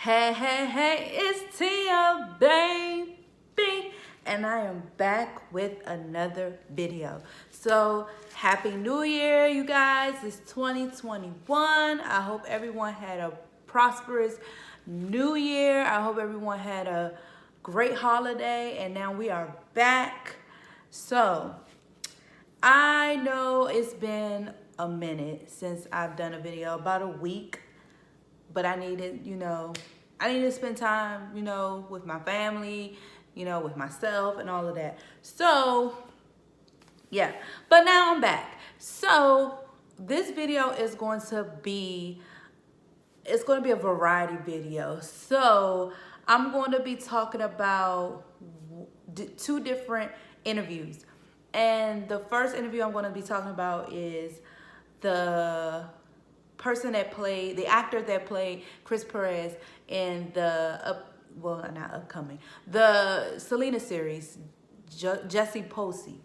Hey, hey, hey, it's Tia, baby, and I am back with another video. So, Happy New Year, you guys. It's 2021. I hope everyone had a prosperous New Year. I hope everyone had a great holiday, and now we are back. So, I know it's been a minute since I've done a video, about a week. But I needed, I needed to spend time, with my family, with myself and all of that. So, yeah. But now I'm back. So, this video is going to be, it's going to be a variety video. So, I'm going to be talking about two different interviews. And the first interview I'm going to be talking about is the the actor that played Chris Perez in the the Selena series, Jesse Posey.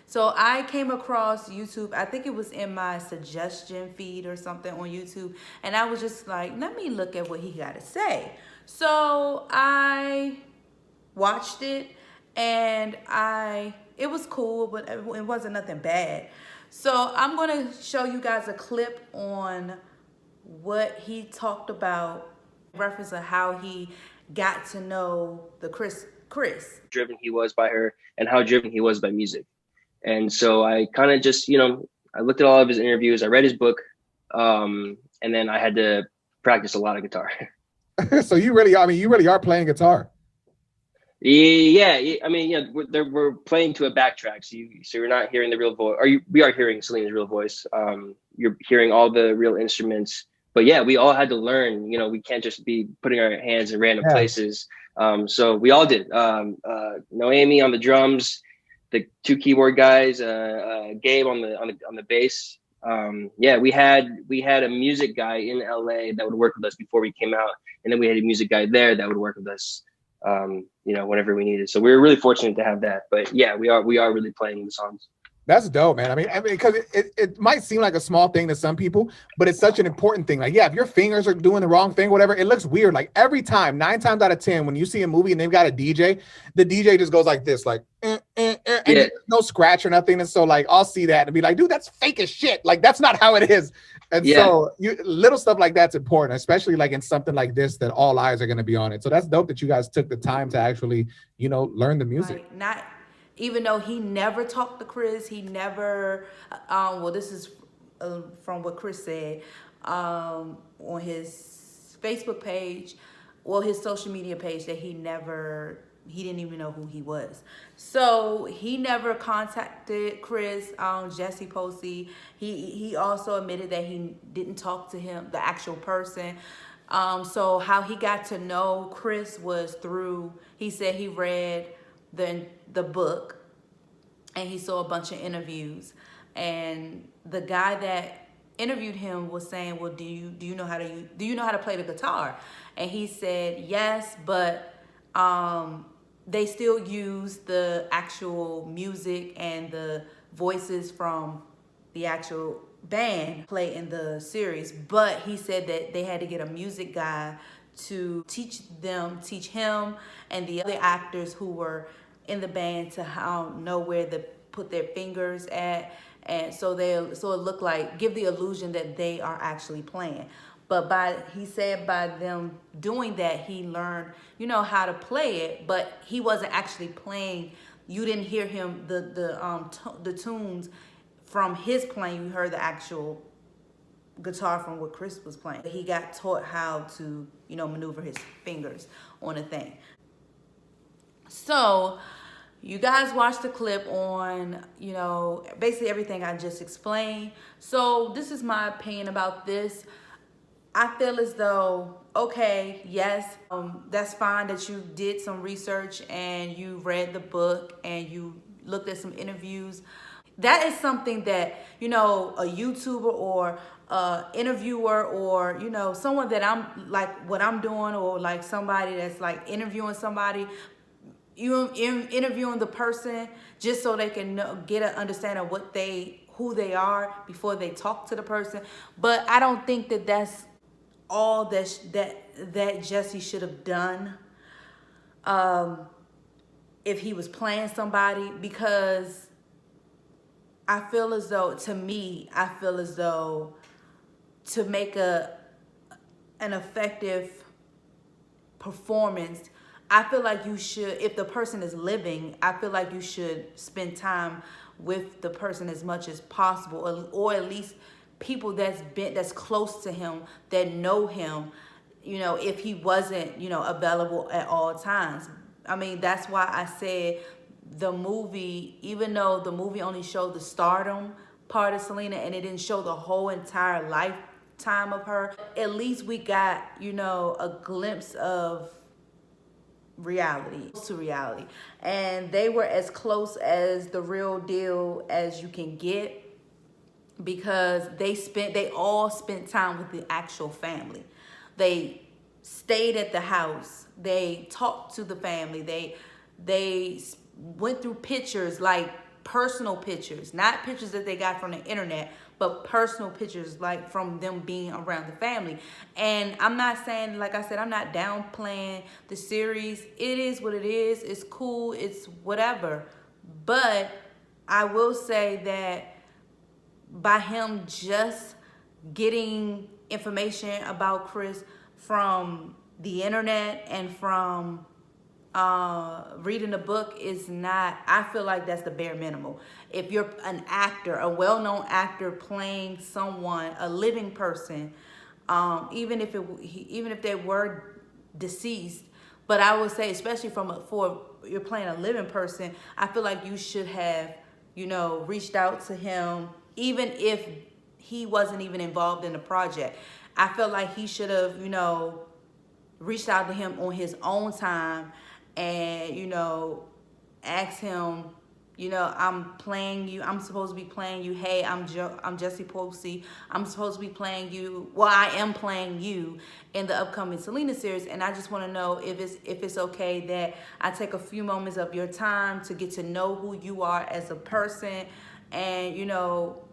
So I came across YouTube, I think it was in my suggestion feed or something on YouTube, and I was just like, let me look at what he got to say. So I watched it, and it was cool, but it wasn't nothing bad. So I'm gonna show you guys a clip on what he talked about, reference of how he got to know the Chris. Driven he was by her and how driven he was by music. And so I kind of just, I looked at all of his interviews, I read his book, and then I had to practice a lot of guitar. So you really, you really are playing guitar. Yeah, I mean, we're playing to a backtrack, so you're not hearing the real voice, or we are hearing Selena's real voice. You're hearing all the real instruments, but yeah, we all had to learn. We can't just be putting our hands in random places. So we all did. Noemi on the drums, the two keyboard guys, Gabe on the bass. Yeah, we had a music guy in LA that would work with us before we came out, and then we had a music guy there that would work with us. Whenever we needed. So we were really fortunate to have that. But yeah, we are really playing the songs. That's dope, man. I mean, because it might seem like a small thing to some people, but it's such an important thing. Like, yeah, if your fingers are doing the wrong thing, whatever, it looks weird. Like every time, 9 times out of 10, when you see a movie and they've got a DJ, the DJ just goes like this, like, and no scratch or nothing. And so like, I'll see that and be like, dude, that's fake as shit. Like, that's not how it is. And so little stuff like that's important, especially like in something like this that all eyes are going to be on it. So that's dope that you guys took the time to actually, learn the music. Even though he never talked to Chris, he never, this is from what Chris said on his Facebook page, his social media page, that he didn't even know who he was. So he never contacted Chris, Jesse Posey. He also admitted that he didn't talk to him, the actual person. So how he got to know Chris was through, he said he read the book, and he saw a bunch of interviews, and the guy that interviewed him was saying, well, do you know how to play the guitar? And he said yes, but they still use the actual music and the voices from the actual band play in the series. But he said that they had to get a music guy to teach him and the other actors who were in the band to know where to put their fingers at, and so it looked like, give the illusion that they are actually playing. But he said by them doing that, he learned, how to play it, but he wasn't actually playing. You didn't hear him the tunes from his playing. You heard the actual guitar from what Chris was playing. He got taught how to, maneuver his fingers on a thing. So you guys watched the clip on, basically everything I just explained. So this is my opinion about this. I feel as though, okay, yes, that's fine that you did some research and you read the book and you looked at some interviews. That is something that, a YouTuber or interviewer, or, someone that I'm like what I'm doing, or like somebody that's like interviewing somebody, you interviewing the person just so they can get an understanding of who they are before they talk to the person. But I don't think that that's all that Jesse should have done if he was playing somebody, because I feel as though, to me, I feel as though to make an effective performance, I feel like you should, if the person is living, I feel like you should spend time with the person as much as possible, or at least people that's close to him, that know him, you know, if he wasn't, you know, available at all times. I mean, that's why I said the movie, even though the movie only showed the stardom part of Selena and it didn't show the whole entire lifetime of her, at least we got, you know, a glimpse of reality, to reality. And they were as close as the real deal as you can get, because they all spent time with the actual family. They stayed at the house. They talked to the family. They went through pictures, like personal pictures, not pictures that they got from the internet, but personal pictures, like from them being around the family. And I'm not saying, like I said, I'm not downplaying the series. It is what it is. It's cool. It's whatever. But I will say that by him just getting information about Chris from the internet and from reading the book is not, I feel like that's the bare minimum. If you're an actor, a well-known actor playing someone, a living person, even if they were deceased, but I would say, especially for you're playing a living person, I feel like you should have, you know, reached out to him, even if he wasn't even involved in the project. I feel like he should have, you know, reached out to him on his own time and, you know, asked him, you know, I'm supposed to be playing you. Hey, I'm Jesse Posey. I'm supposed to be playing you. Well, I am playing you in the upcoming Selena series, and I just want to know if it's okay that I take a few moments of your time to get to know who you are as a person, and, you know,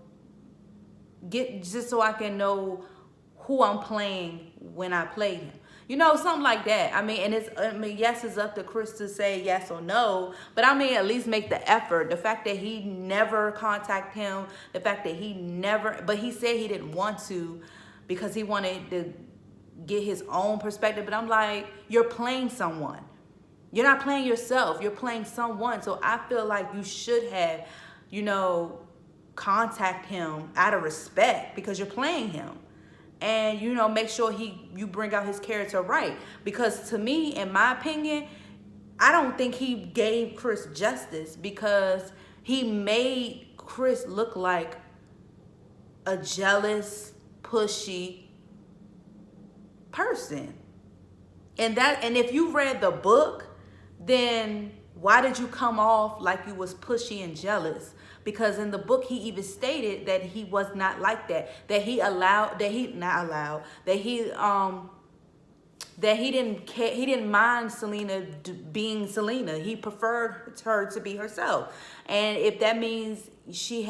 just so I can know who I'm playing when I play him. You know, something like that. I mean, yes, it's up to Chris to say yes or no, but I mean, at least make the effort. The fact that he never contacted him, the fact that but he said he didn't want to because he wanted to get his own perspective. But I'm like, you're playing someone. You're not playing yourself. You're playing someone. So I feel like you should have, you know, contact him out of respect because you're playing him. And, you know, make sure you bring out his character right. Because to me, in my opinion, I don't think he gave Chris justice, because he made Chris look like a jealous, pushy person. And if you read the book, then why did you come off like you was pushy and jealous? Because in the book, he even stated that he was not like that. That he didn't mind Selena being Selena. He preferred her to be herself. And if that means she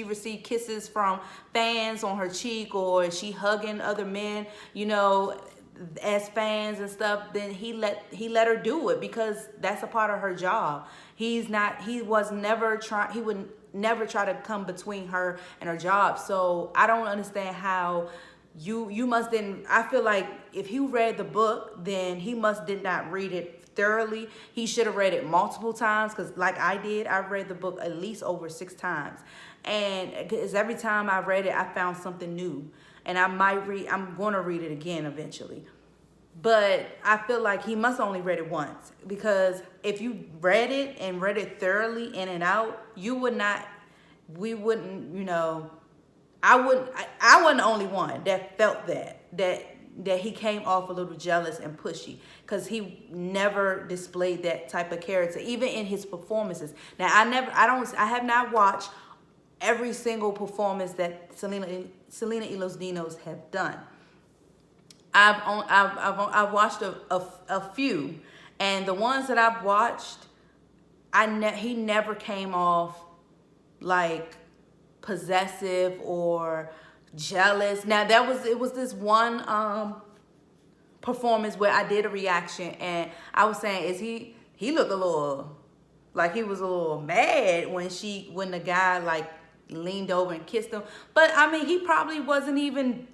received kisses from fans on her cheek, or she hugging other men, you know, as fans and stuff, then he let her do it, because that's a part of her job. He would never try to come between her and her job. So I don't understand how you must didn't. I feel like if he read the book, then he did not read it thoroughly. He should have read it multiple times, because like I did, I read the book at least over 6 times. And because every time I read it, I found something new. And I'm going to read it again eventually. But I feel like he must only read it once, because if you read it thoroughly in and out, I wasn't the only one that felt that he came off a little jealous and pushy, because he never displayed that type of character, even in his performances. Now, I have not watched every single performance that Selena y Los Dinos have done. I've watched a few, and the ones that I've watched, he never came off like possessive or jealous. Now it was this one performance where I did a reaction and I was saying, he looked a little like he was a little mad when the guy like leaned over and kissed him. But I mean, he probably wasn't even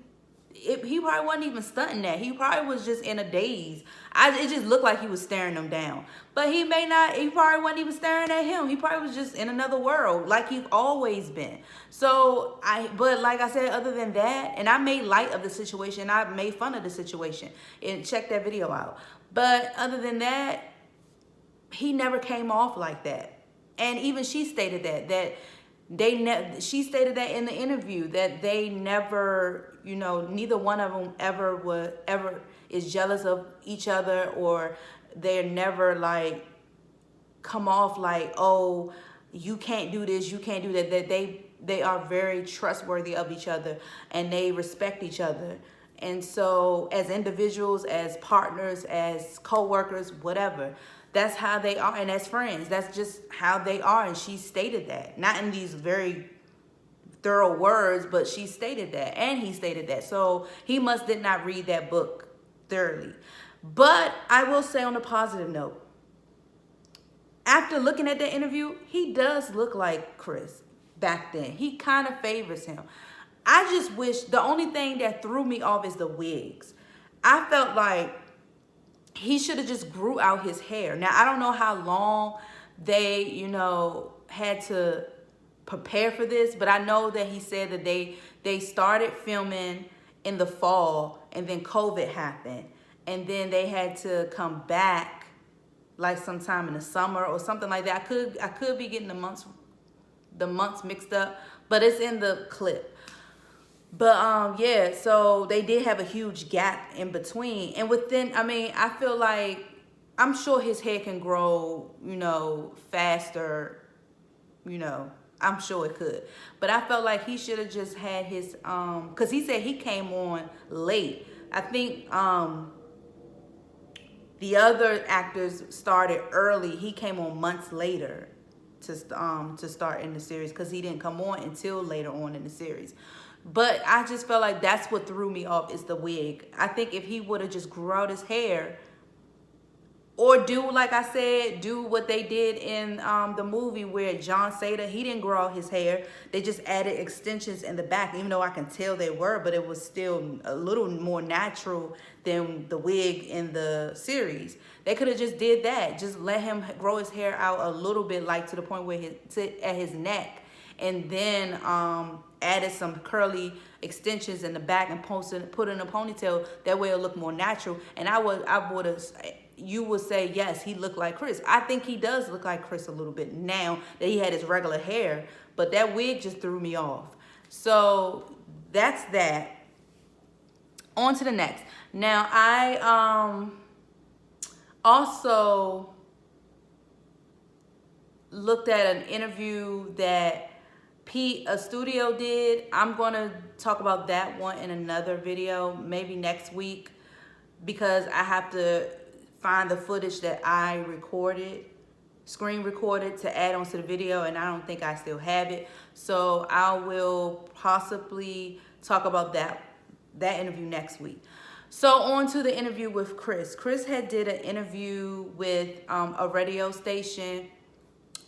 stunting that. He probably was just in a daze. It just looked like he was staring him down. But he probably wasn't even staring at him. He probably was just in another world, like he's always been. But like I said, other than that, and I made light of the situation, I made fun of the situation, and check that video out. But other than that, he never came off like that. And even she stated that she stated that in the interview, that they never, neither one of them ever is jealous of each other, or they're never like come off like, oh, you can't do this, you can't do that. That they are very trustworthy of each other and they respect each other. And so as individuals, as partners, as co-workers, whatever, that's how they are. And as friends, that's just how they are. And she stated that, not in these very thorough words, but she stated that, and he stated that. So he did not read that book thoroughly. But I will say, on a positive note, after looking at that interview, he does look like Chris back then. He kind of favors him. I just wish, the only thing that threw me off is the wigs. I felt like he should have just grew out his hair. Now, I don't know how long they, had to prepare for this, but I know that he said that they started filming in the fall, and then COVID happened, and then they had to come back like sometime in the summer or something like that. I could be getting the months mixed up, but it's in the clip. But yeah, so they did have a huge gap in between. And I feel like, I'm sure his hair can grow, faster, I'm sure it could. But I felt like he should have just had his, because he said he came on late. I think the other actors started early. He came on months later to start in the series, because he didn't come on until later on in the series. But I just felt like that's what threw me off, is the wig. I think if he would have just grew out his hair, or like I said, do what they did in the movie where John Seda, he didn't grow out his hair. They just added extensions in the back, even though I can tell they were, but it was still a little more natural than the wig in the series. They could have just did that. Just let him grow his hair out a little bit, like to the point where at his neck, and then added some curly extensions in the back and put in a ponytail. That way it'll look more natural. And you would say, yes, he looked like Chris. I think he does look like Chris a little bit now that he had his regular hair, but that wig just threw me off. So that's that. On to the next. Now, I also looked at an interview that a studio did. I'm going to talk about that one in another video, maybe next week, because I have to find the footage that I screen recorded to add onto the video, and I don't think I still have it. So I will possibly talk about that interview next week. So on to the interview with Chris. Chris did an interview with a radio station.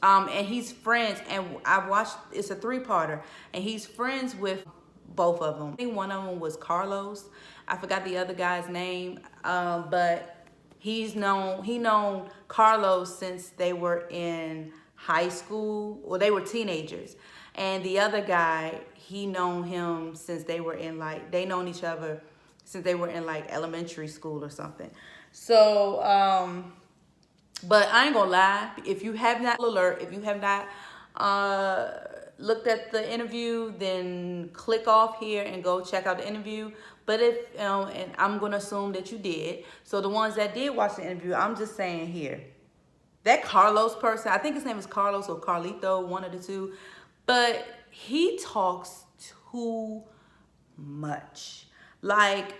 And he's friends, and I watched, it's a 3-parter, and he's friends with both of them. I think one of them was Carlos. I forgot the other guy's name, but he known Carlos since they were in high school, or they were teenagers. And the other guy, he known him since they were in they known each other since they were in elementary school or something. So, but I ain't gonna lie, if you have not looked at the interview, then click off here and go check out the interview. But and I'm gonna assume that you did. So the ones that did watch the interview, I'm just saying here, that Carlos person, I think his name is Carlos or Carlito, one of the two, but he talks too much.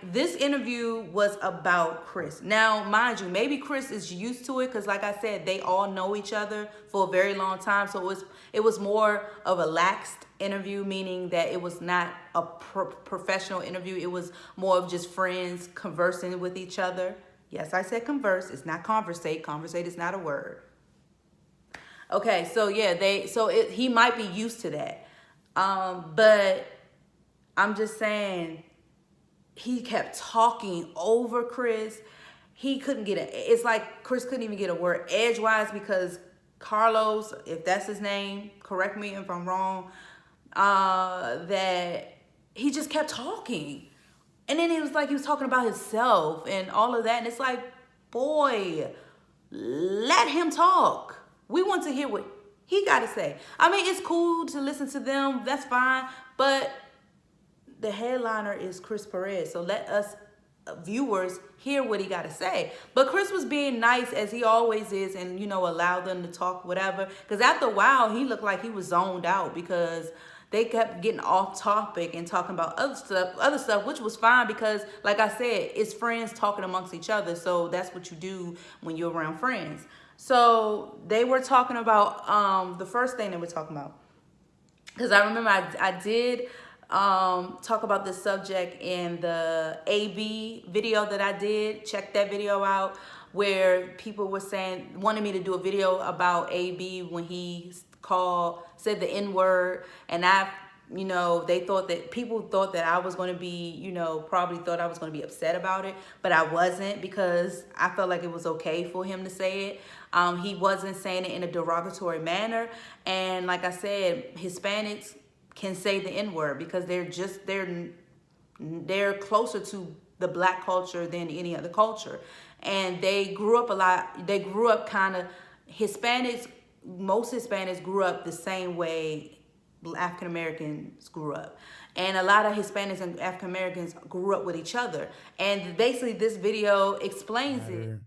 This interview was about Chris. Now, mind you, maybe Chris is used to it, because like I said, they all know each other for a very long time. So it was more of a relaxed interview, meaning that it was not a professional interview. It was more of just friends conversing with each other. Yes, I said converse. It's not conversate. Conversate is not a word. Okay, so yeah, he might be used to that. But I'm just saying, he kept talking over Chris. He couldn't get it. It's like Chris couldn't even get a word edgewise because Carlos, if that's his name, correct me if I'm wrong, that he just kept talking. And then he was talking about himself and all of that. And it's like, boy, let him talk. We want to hear what he got to say. I mean, it's cool to listen to them. That's fine. But the headliner is Chris Perez. So let us viewers hear what he got to say. But Chris was being nice as he always is and, allow them to talk, whatever. Because after a while, he looked like he was zoned out because they kept getting off topic and talking about other stuff, which was fine because, like I said, it's friends talking amongst each other. So that's what you do when you're around friends. So they were talking about the first thing they were talking about. Because I remember I did talk about this subject in the AB video that I did. Check that video out where people were wanted me to do a video about AB when he said the N-word, and people thought that I was going to be, probably thought I was going to be upset about it, but I wasn't because I felt like it was okay for him to say it. He wasn't saying it in a derogatory manner, and like I said, Hispanics can say the N-word because they're closer to the black culture than any other culture, and they grew up kind of Hispanics. Most Hispanics grew up the same way African Americans grew up. And a lot of Hispanics and African Americans grew up with each other. And basically this video explains it.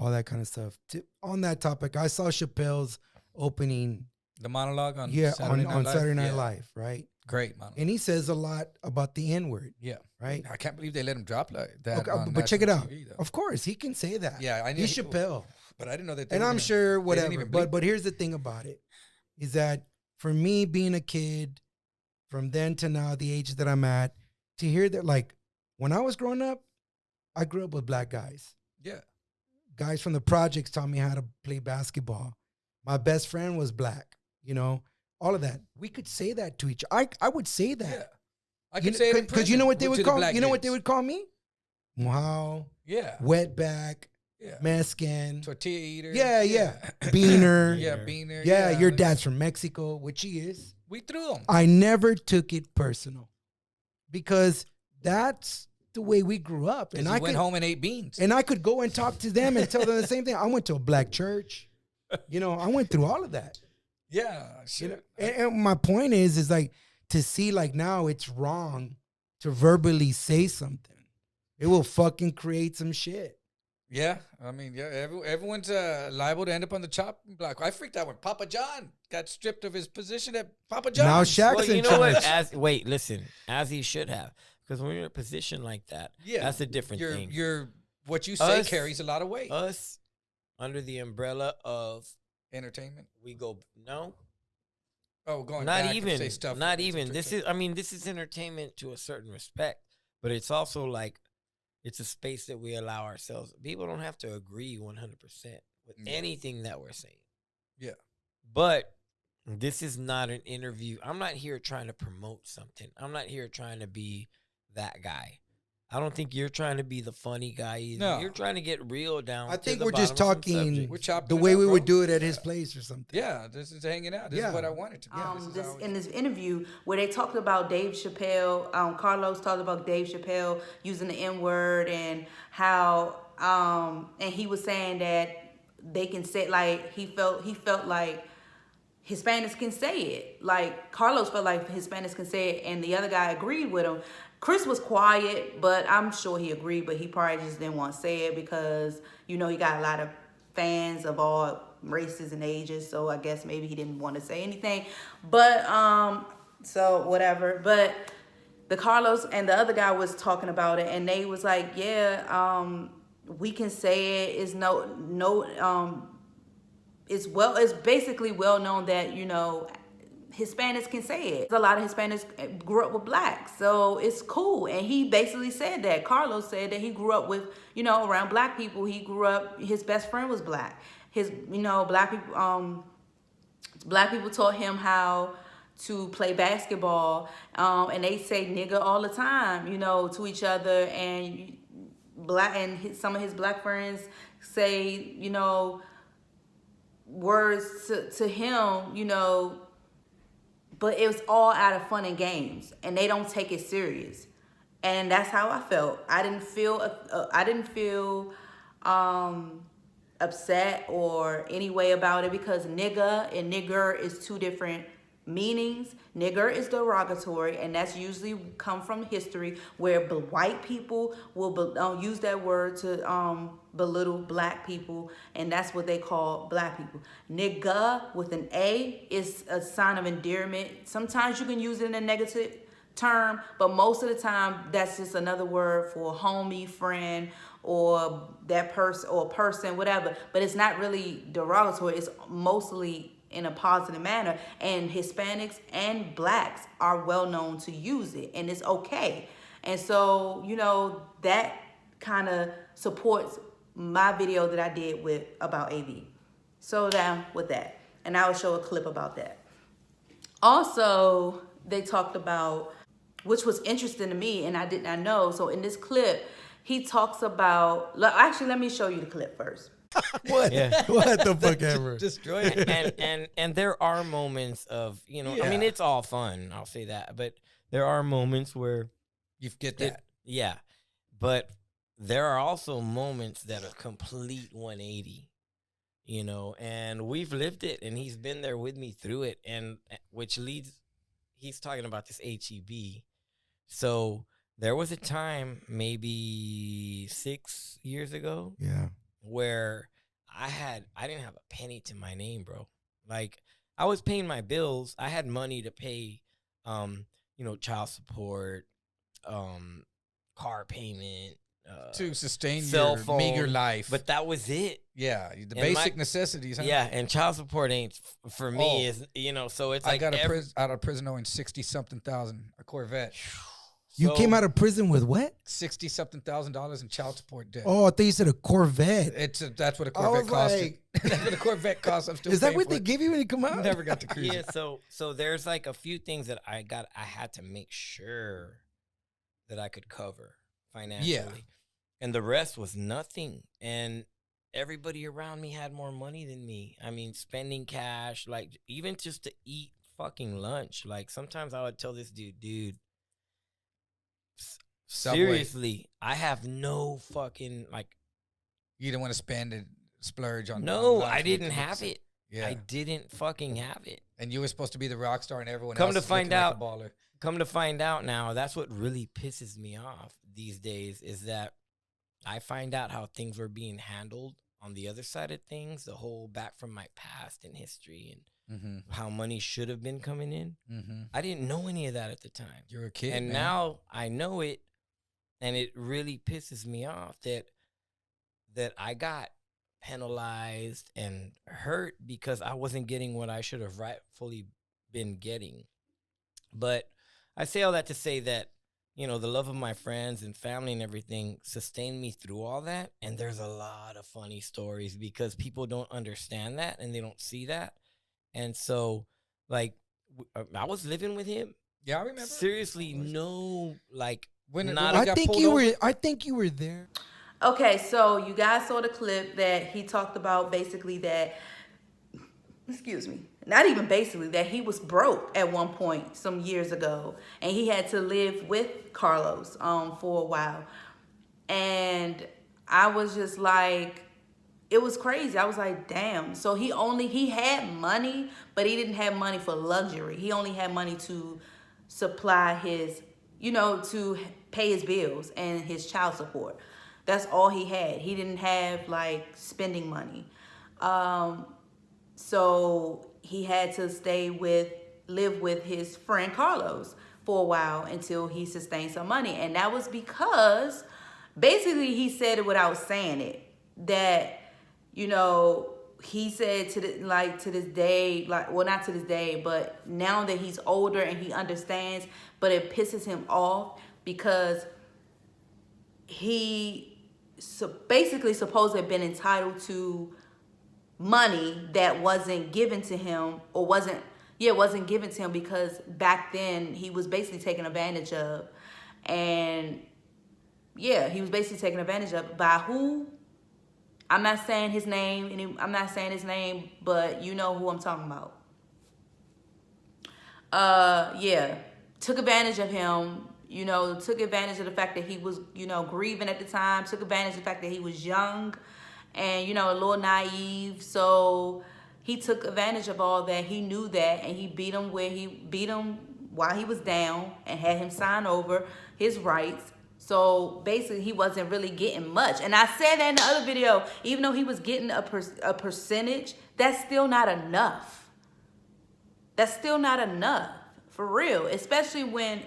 All that kind of stuff. On that topic, I saw Chappelle's opening. The monologue on Saturday Night Live, right? Great monologue. And he says a lot about the N-word. Yeah. Right? I can't believe they let him drop like that. Okay, but check it out. TV, of course, he can say that. Yeah, I knew he's Chappelle. But I didn't know that. And I'm sure whatever. But here's the thing about it, is that for me being a kid, from then to now, the age that I'm at, to hear that, like, when I was growing up, I grew up with black guys. Yeah. Guys from the projects taught me how to play basketball. My best friend was black, all of that. We could say that to each other. I would say that. Yeah. I could say it because you know what they would call what they would call me? Wow. Yeah. Wetback. Yeah. Mexican. Tortilla eater. Yeah. Beaner. Yeah, beaner. Yeah, your dad's from Mexico, which he is. We threw him. I never took it personal because that's the way we grew up. And I went home and ate beans. And I could go and talk to them and tell them the same thing. I went to a black church. I went through all of that. Yeah, sure. And my point is like to see like now it's wrong to verbally say something. It will fucking create some shit. Yeah, I mean, yeah, everyone's liable to end up on the chopping block. I freaked out when Papa John got stripped of his position at Papa John's. Now Shaq's in charge. As he should have. Because when you're in a position like that, that's a different thing. What you say carries a lot of weight. Us, under the umbrella of entertainment, we go, no. Oh, going not back even, say stuff. Not even. This is entertainment to a certain respect, but it's also like, it's a space that we allow ourselves. People don't have to agree 100% with anything that we're saying. Yeah. But this is not an interview. I'm not here trying to promote something. I'm not here trying to be that guy. I don't think you're trying to be the funny guy either. No. You're trying to get real down. I think we're just talking the way we would do it at his place or something. Yeah, this is hanging out. This is what I wanted to be. In this interview where they talked about Dave Chappelle, Carlos talked about Dave Chappelle using the N-word and how, and he was saying that they can say, like, he felt like Hispanics can say it. Like, Carlos felt like Hispanics can say it, and the other guy agreed with him. Chris was quiet, but I'm sure he agreed, but he probably just didn't want to say it because, he got a lot of fans of all races and ages, so I guess maybe he didn't want to say anything. But, so whatever. But the Carlos and the other guy was talking about it, and they was like, we can say it. It's basically well known that, Hispanics can say it. A lot of Hispanics grew up with blacks, so it's cool. And he basically said that. Carlos said that he grew up with, around black people. He grew up, his best friend was black. His, black people taught him how to play basketball, and they say nigga all the time, to each other. And some of his black friends say, words to him, but it was all out of fun and games, and they don't take it serious. And that's how I felt. I didn't feel upset or any way about it, because nigga and nigger is two different meanings. Nigger is derogatory, and that's usually come from history, where white people will use that word to belittle black people, and that's what they call black people. Nigga with an A is a sign of endearment. Sometimes you can use it in a negative term, but most of the time that's just another word for a homie, friend, or that person, or person, whatever. But it's not really derogatory. It's mostly in a positive manner, and Hispanics and blacks are well known to use it, and it's okay. And so, that kind of supports my video that I did about AV. So down with that, and I will show a clip about that. Also, they talked about, which was interesting to me, and I did not know. So in this clip, he talks about, actually, let me show you the clip first. What? Yeah. What the fuck ever? Destroy it. And there are moments of, I mean, it's all fun, I'll say that, but there are moments where You get that. but there are also moments that are complete 180, and we've lived it, and he's been there with me through it, and which leads, he's talking about this HEB. So there was a time, maybe 6 years ago, Yeah. where I didn't have a penny to my name, bro. Like, I was paying my bills. I had money to pay, child support, car payment, To sustain cell your phone, meager life. But that was it. yeah, the And basic necessities. Huh? Yeah, and child support ain't for me. Oh. Is so it's I like got out of prison owing 60-something thousand, a Corvette. You came out of prison with what? $60-something thousand in child support debt. Oh, I thought you said a Corvette. That's what a I Corvette was cost. like- That's what a Corvette costs. I'm still. Is that paying what for they it. give you when you come out? Never got to cruise. Yeah, so there's like a few things that I had to make sure that I could cover financially. Yeah. And the rest was nothing. And everybody around me had more money than me. I mean, spending cash, like even just to eat fucking lunch. Like sometimes I would tell this dude, Subway. seriously, I have no fucking You didn't want to spend and splurge on. no, on lunch I when didn't you have could- it. Yeah, I didn't fucking have it. and you were supposed to be the rock star, and everyone Come else to is find looking like out- a baller. Come to find out now, that's what really pisses me off these days, is that I find out how things were being handled on the other side of things, the whole back from my past and history, and Mm-hmm. how money should have been coming in. Mm-hmm. I didn't know any of that at the time. You're a kid, And man. now I know it, and it really pisses me off that I got penalized and hurt because I wasn't getting what I should have rightfully been getting. But I say all that to say that, the love of my friends and family and everything sustained me through all that. And there's a lot of funny stories because people don't understand that and they don't see that. And so, I was living with him. Yeah, I remember. Seriously, no, When not we I got think pulled you over- were. I think you were there. Okay, so you guys saw the clip that he talked about, basically that, excuse me, not even basically, that he was broke at one point some years ago, and he had to live with Carlos for a while. And I was just like, it was crazy. I was like, damn. So he had money, but he didn't have money for luxury. He only had money to supply his, to pay his bills and his child support. That's all he had. He didn't have spending money. So he had to live with his friend Carlos for a while until he sustained some money. And that was because basically he said it without saying it, that, he said to this day, like, well, not to this day, but now that he's older and he understands, but it pisses him off because he basically supposed to have been entitled to money that wasn't given to him, or wasn't given to him, because back then he was basically taken advantage of. And yeah, he was basically taken advantage of by who? I'm not saying his name, but you know who I'm talking about. Yeah, took advantage of him, took advantage of the fact that he was, grieving at the time, took advantage of the fact that he was young and, a little naive. So he took advantage of all that. He knew that, and he beat him while he was down and had him sign over his rights. So basically, he wasn't really getting much. And I said that in the other video, even though he was getting a percentage, that's still not enough. That's still not enough, for real. Especially when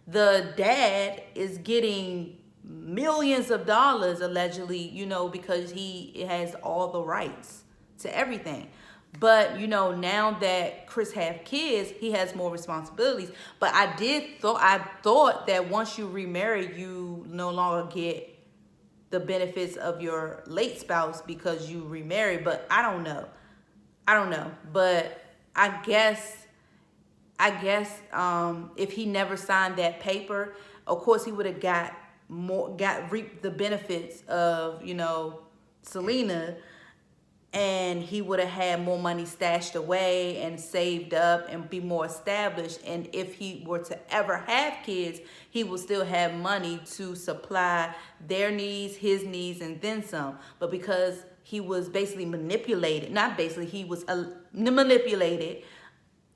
the dad is getting millions of dollars, allegedly, because he has all the rights to everything. But, now that Chris have kids, he has more responsibilities. But I thought that once you remarry, you no longer get the benefits of your late spouse because you remarried. But I don't know. But I guess if he never signed that paper, of course he would have reaped the benefits of, Selena, and he would have had more money stashed away and saved up and be more established. And if he were to ever have kids, he will still have money to supply their needs, his needs, and then some. But because he was basically manipulated, not basically, he was manipulated,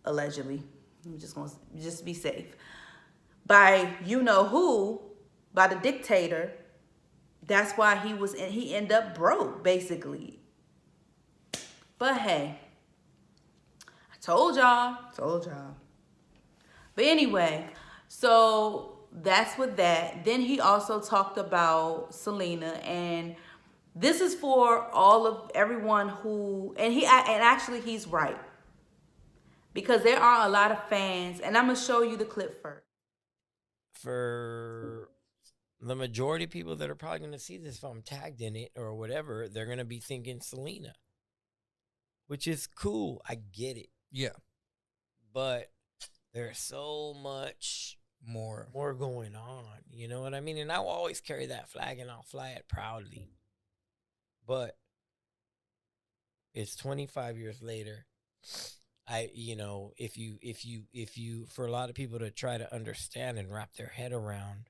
allegedly. I'm just going to just be safe. By who, by the dictator. That's why he ended up broke, basically. But hey, I told y'all. But anyway, so that's with that. Then he also talked about Selena, and this is for everyone who, and actually he's right. Because there are a lot of fans, and I'm going to show you the clip first. For the majority of people that are probably going to see this, if I'm tagged in it or whatever, they're going to be thinking Selena. Which is cool. I get it. Yeah. But there's so much more going on. You know what I mean? And I will always carry that flag and I'll fly it proudly. But it's 25 years later. If you, for a lot of people to try to understand and wrap their head around,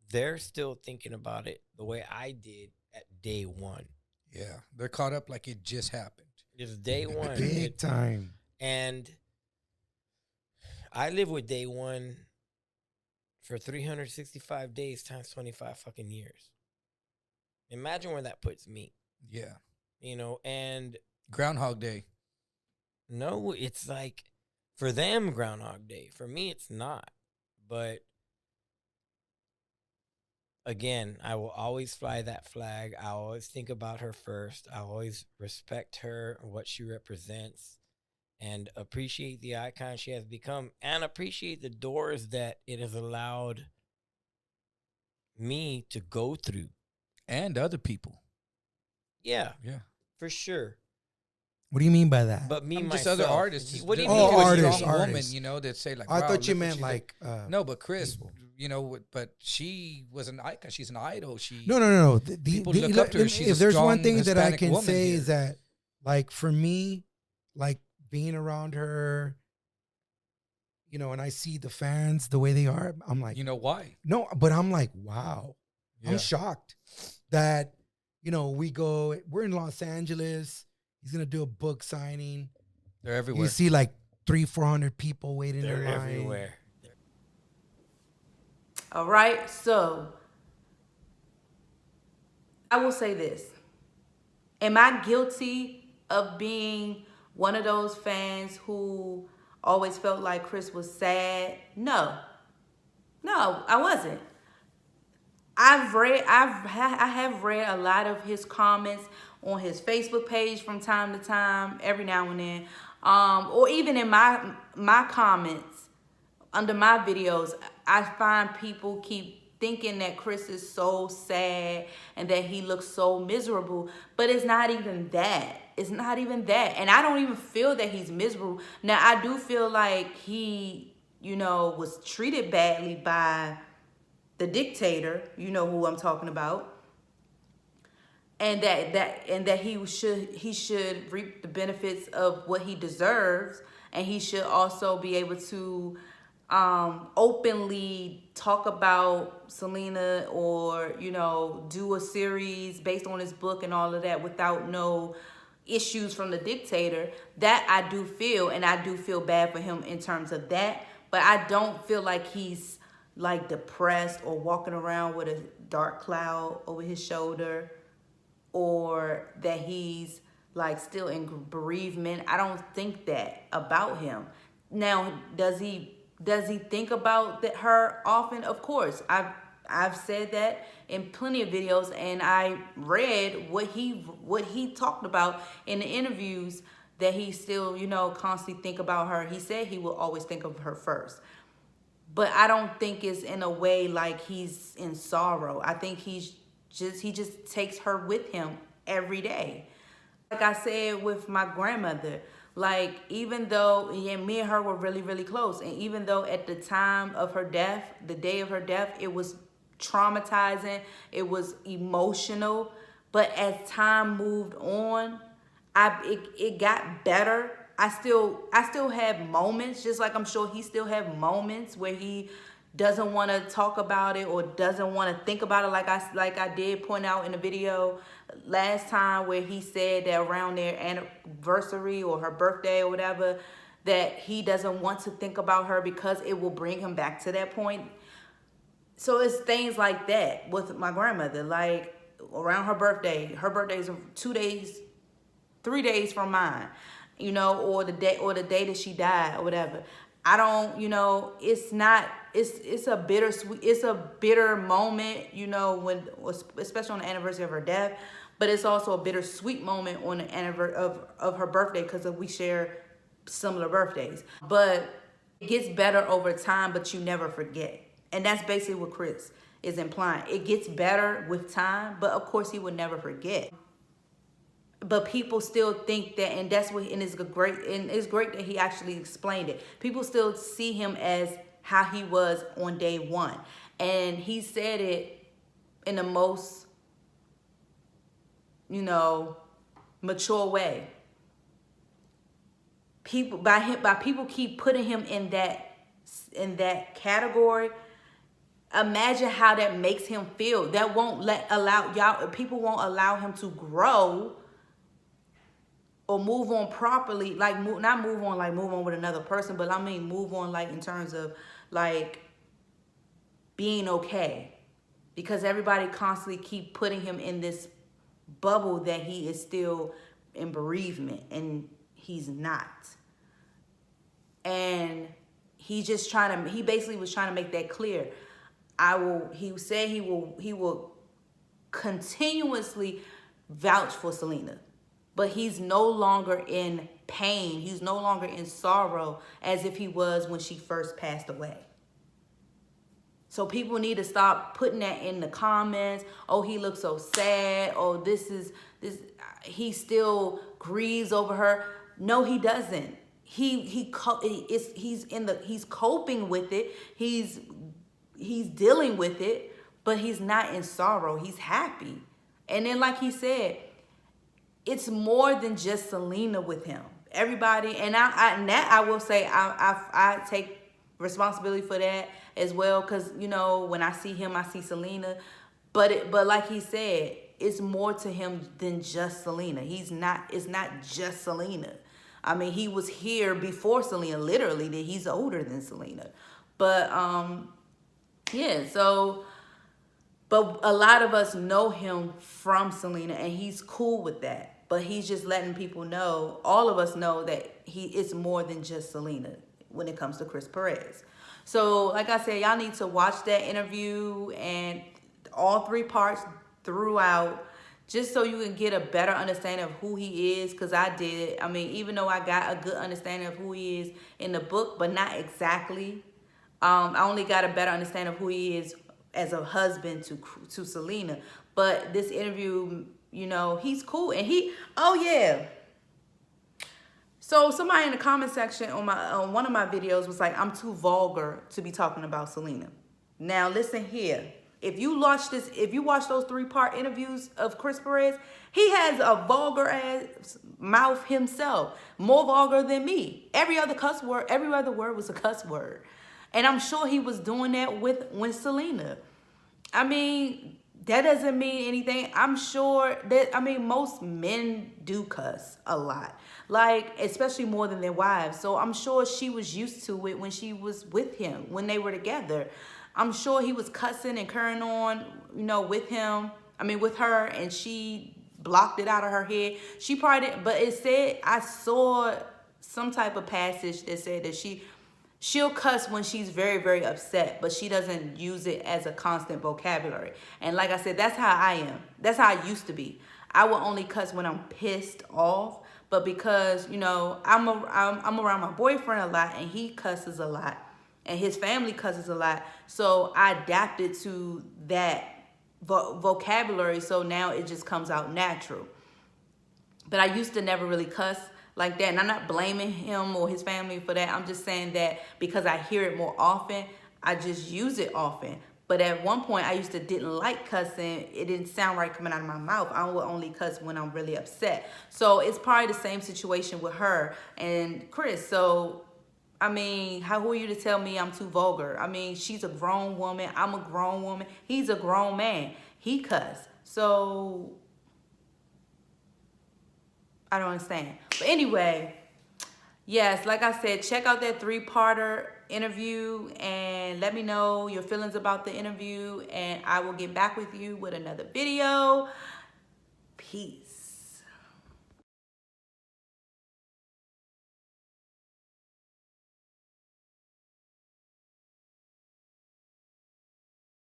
they're still thinking about it the way I did at day one. Yeah. They're caught up like it just happened. It's day one. Big time. And I live with day one for 365 days times 25 fucking years. Imagine where that puts me. Yeah. And Groundhog Day. No, it's like, for them, Groundhog Day. For me, it's not. But again, I will always fly that flag. I always think about her first. I always respect her, what she represents, and appreciate the icon she has become, and appreciate the doors that it has allowed me to go through. And other people. Yeah. For sure. What do you mean by that? But me, just myself. other artists. What do you mean? mean? Artists. Woman, that say like. I wow, thought you look what meant she's like. No, but Chris, but she was an icon. She's an idol. No. People look up to her. She's if there's one thing Hispanic that I can say here. is that, like, for me, like being around her, and I see the fans the way they are, I'm like, why? No, but I'm like, wow. Yeah. I'm shocked that, we're in Los Angeles. He's going to do a book signing. They're everywhere. You see like 300-400 people waiting They're in line. everywhere. All right. So I will say this. Am I guilty of being one of those fans who always felt like Chris was sad? No, I wasn't. I have read a lot of his comments on his Facebook page from time to time, every now and then, or even in my comments under my videos. I find people keep thinking that Chris is so sad and that he looks so miserable, but it's not even that. It's not even that, and I don't even feel that he's miserable. Now I do feel like he, was treated badly by the dictator, you know who I'm talking about, and that he should reap the benefits of what he deserves, and he should also be able to openly talk about Selena, or do a series based on his book and all of that without no issues from the dictator. That I do feel, and I do feel bad for him in terms of that, but I don't feel like he's like depressed or walking around with a dark cloud over his shoulder, or that he's like still in bereavement. I don't think that about him. Now, does he think about her often? Of course. I've said that in plenty of videos, and I read what he talked about in the interviews, that he still, constantly think about her. He said he will always think of her first. But I don't think it's in a way like he's in sorrow. I think he just takes her with him every day. Like I said with my grandmother, like even though me and her were really, really close, and even though at the time of her death, the day of her death, it was traumatizing, it was emotional, but as time moved on, it got better. I still have moments, just like I'm sure he still have moments where he doesn't want to talk about it or doesn't want to think about it, like I did point out in the video last time, where he said that around their anniversary or her birthday or whatever, that he doesn't want to think about her because it will bring him back to that point. So it's things like that with my grandmother, like around her birthday. Her birthday's 2 days, 3 days from mine, or the day that she died or whatever. I don't, it's not, it's a bitter moment, when, especially on the anniversary of her death, but it's also a bittersweet moment on the anniversary of her birthday, because we share similar birthdays. But it gets better over time, but you never forget. And that's basically what Chris is implying. It gets better with time, but of course he would never forget. But people still think that, and that's what, and it's great that he actually explained it. People still see him as how he was on day one, and he said it in the most, mature way. People keep putting him in that category. Imagine how that makes him feel. That won't people won't allow him to grow or move on properly, like not move on like move on with another person, but I mean move on like in terms of like being okay, because everybody constantly keep putting him in this bubble that he is still in bereavement, and he's not. And he basically was trying to make that clear. He said he will continuously vouch for Selena. But he's no longer in pain. He's no longer in sorrow as if he was when she first passed away. So people need to stop putting that in the comments. Oh, he looks so sad. Oh, this. He still grieves over her. No, he doesn't. He's coping with it. He's dealing with it, but he's not in sorrow. He's happy. And then, like he said, it's more than just Selena with him. Everybody, and I will say I take responsibility for that as well, because when I see him, I see Selena, but like he said, it's more to him than just Selena. It's not just Selena. I mean, he was here before Selena, literally. That he's older than Selena, but yeah. So. But a lot of us know him from Selena, and he's cool with that. But he's just letting people know, all of us know, that it's more than just Selena when it comes to Chris Perez. So, like I said, y'all need to watch that interview and all 3 parts throughout, just so you can get a better understanding of who he is, because I did. I mean, even though I got a good understanding of who he is in the book, but not exactly. I only got a better understanding of who he is as a husband to Selena. But this interview, you know, he's cool. And oh yeah. So somebody in the comment section on one of my videos was like, I'm too vulgar to be talking about Selena. Now listen here. If you watch those 3-part interviews of Chris Perez, he has a vulgar ass mouth himself, more vulgar than me. Every other word was a cuss word. And I'm sure he was doing that with Selena. I mean, that doesn't mean anything. I'm sure that, I mean, most men do cuss a lot. Like, especially more than their wives. So I'm sure she was used to it when she was with him, when they were together. I'm sure he was cussing and carrying on, you know, with her, and she blocked it out of her head. She probably didn't, but it said, I saw some type of passage that said that she'll cuss when she's very, very upset, but she doesn't use it as a constant vocabulary. And like I said, that's how I am. That's how I used to be. I will only cuss when I'm pissed off, but because, you know, I'm around my boyfriend a lot, and he cusses a lot, and his family cusses a lot, so I adapted to that vocabulary, so now it just comes out natural. But I used to never really cuss like that, and I'm not blaming him or his family for that. I'm just saying that because I hear it more often, I just use it often. But at one point, I used to didn't like cussing. It didn't sound right coming out of my mouth. I would only cuss when I'm really upset. So it's probably the same situation with her and Chris. So, I mean, who are you to tell me I'm too vulgar? I mean, she's a grown woman. I'm a grown woman. He's a grown man. He cuss. So, I don't understand. But anyway, yes, like I said, check out that 3-parter interview and let me know your feelings about the interview, and I will get back with you with another video. Peace.